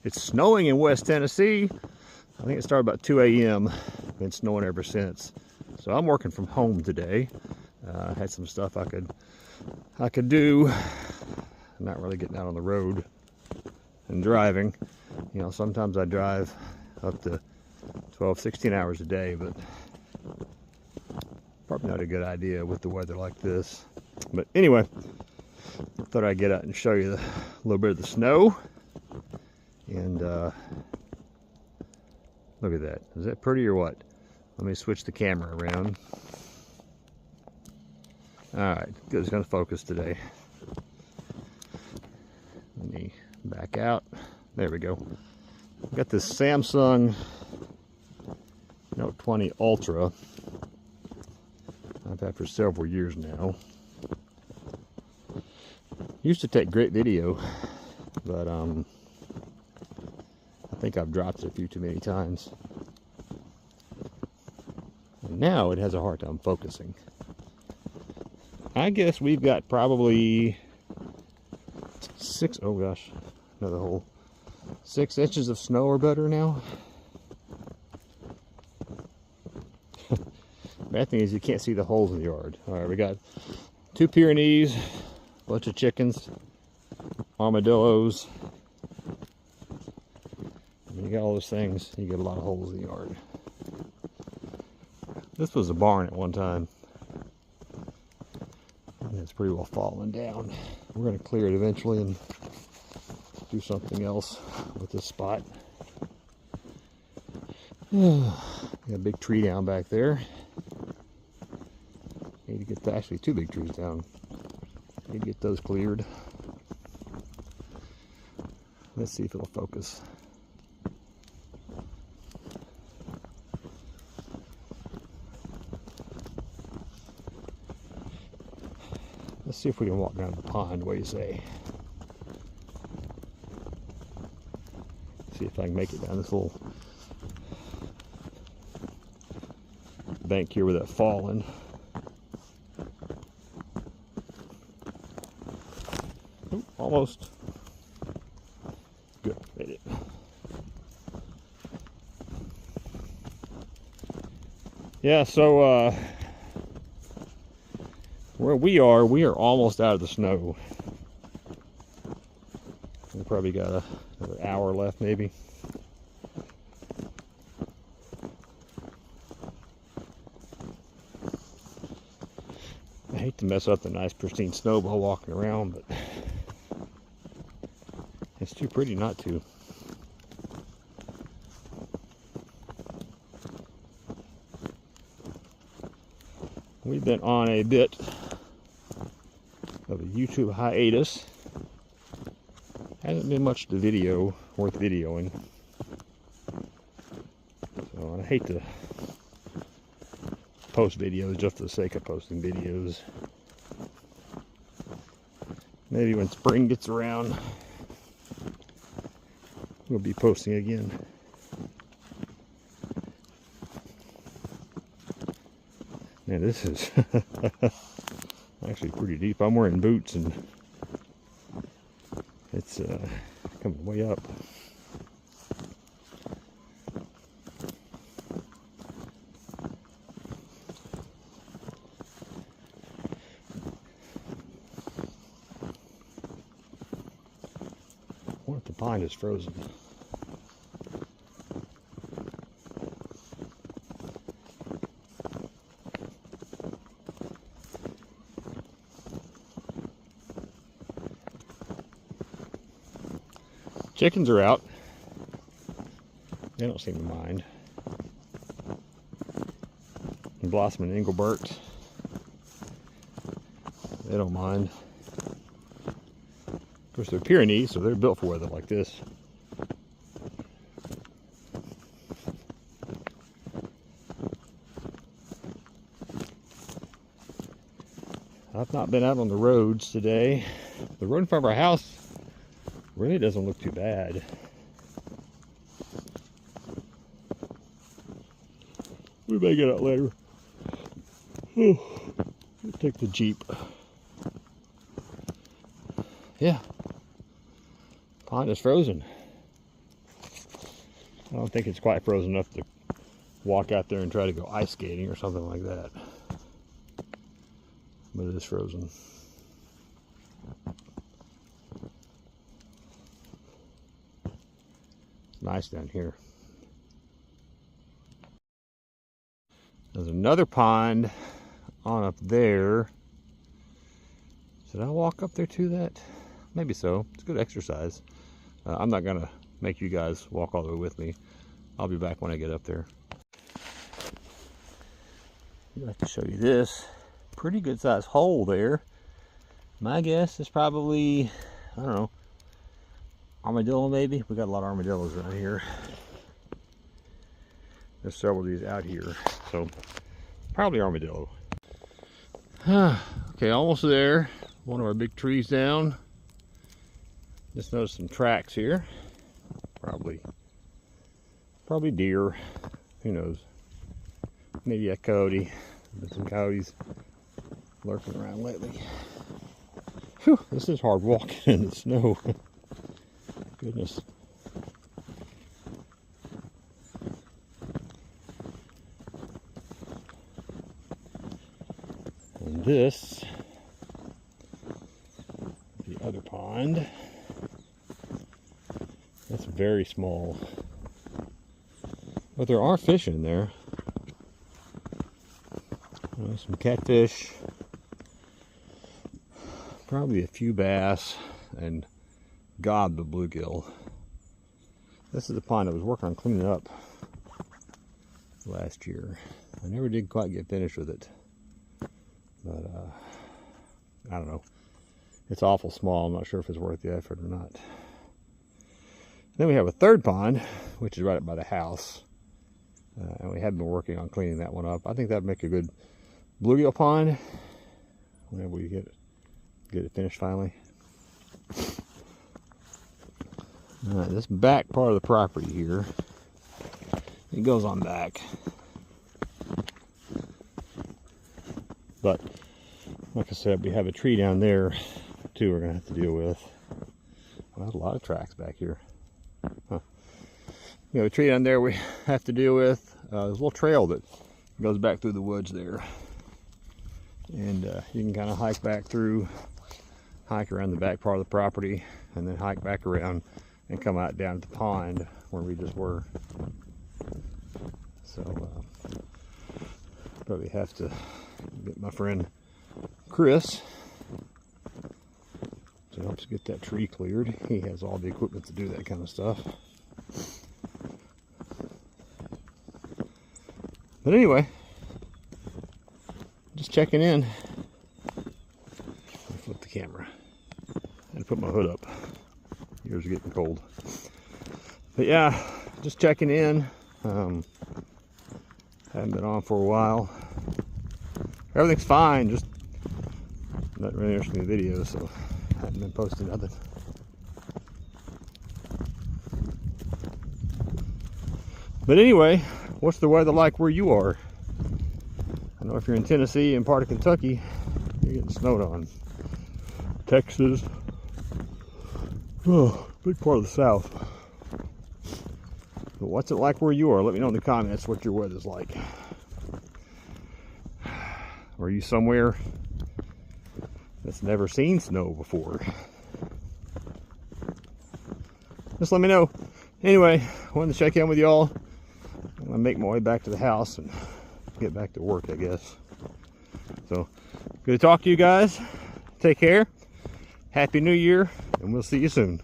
It's snowing in West Tennessee. I think it started about 2 a.m. Been snowing ever since. So I'm working from home today. I had some stuff I could do. I'm not really getting out on the road and driving. You know, sometimes I drive up to 12, 16 hours a day, but probably not a good idea with the weather like this. But anyway, I thought I'd get out and show you a little bit of the snow. And look at that. Is that pretty or what? Let me switch the camera around. Alright, good. It's going to focus today. Let me back out. There we go. I've got this Samsung Note 20 Ultra. I've had for several years now. Used to take great video, but I think I've dropped it a few too many times. And now it has a hard time focusing. I guess we've got probably 6 inches of snow or better now. Bad thing is you can't see the holes in the yard. Alright, we got 2 Pyrenees, a bunch of chickens, armadillos. When you got all those things, you get a lot of holes in the yard. This was a barn at one time. And it's pretty well fallen down. We're going to clear it eventually and do something else with this spot. Got a big tree down back there. Need to get actually 2 big trees down. Need to get those cleared. Let's see if it'll focus. Let's see if we can walk down the pond. What do you say? See if I can make it down this little bank here with that fallen. Ooh, almost. Good, made it. Yeah, so where we are almost out of the snow. We probably got another hour left, maybe. I hate to mess up the nice pristine snow while walking around, but it's too pretty not to. We've been on a bit of a YouTube hiatus. Hasn't been much to video worth videoing. So I hate to post videos just for the sake of posting videos. Maybe when spring gets around, we'll be posting again. Man, this is actually pretty deep. I'm wearing boots and it's coming way up. I wonder if the pond is frozen. Chickens are out. They don't seem to mind. And Blossom and Engelbert, they don't mind. Of course, they're Pyrenees, so they're built for weather like this. I've not been out on the roads today. The road in front of our house really doesn't look too bad. We may get out later. Oh, take the Jeep. Yeah. Pond is frozen. I don't think it's quite frozen enough to walk out there and try to go ice skating or something like that. But it is frozen. It's nice down here. There's another pond on up there. Should I walk up there to that? Maybe so. It's good exercise. I'm not gonna make you guys walk all the way with me. I'll be back when I get up there. I'd like to show you this. Pretty good sized hole there. My guess is probably, I don't know, armadillo maybe. We got a lot of armadillos around here. There's several of these out here, so probably armadillo. Okay, almost there. One of our big trees down. Just noticed some tracks here. Probably deer. Who knows? Maybe a coyote. There's some coyotes lurking around lately. Whew, this is hard walking in the snow. Goodness. And this, the other pond. That's very small. But there are fish in there. Some catfish. Probably a few bass and God, the bluegill. This is the pond I was working on cleaning up last year. I never did quite get finished with it. But I don't know. It's awful small. I'm not sure if it's worth the effort or not. Then we have a third pond, which is right up by the house. And we have been working on cleaning that one up. I think that'd make a good bluegill pond whenever we get it finished finally. All right, this back part of the property here, it goes on back. But like I said, we have a tree down there too we're gonna have to deal with. Well, there's a lot of tracks back here. Huh. We have a tree down there we have to deal with. There's a little trail that goes back through the woods there. And you can kind of hike back through, hike around the back part of the property, and then hike back around and come out down to the pond where we just were. So probably have to get my friend Chris to help us get that tree cleared. He has all the equipment to do that kind of stuff. But anyway, just checking in. I'll flip the camera and put my hood up. Yours are getting cold. But yeah, just checking in. Haven't been on for a while. Everything's fine, just not really interested in the videos, so I haven't been posting nothing. But anyway, what's the weather like where you are? I know if you're in Tennessee and part of Kentucky, you're getting snowed on. Texas, oh, big part of the South. But what's it like where you are? Let me know in the comments what your weather's like. Are you somewhere that's never seen snow before? Just let me know. Anyway, I wanted to check in with y'all. I'm gonna make my way back to the house and get back to work, I guess. So, good to talk to you guys. Take care. Happy New Year, and we'll see you soon.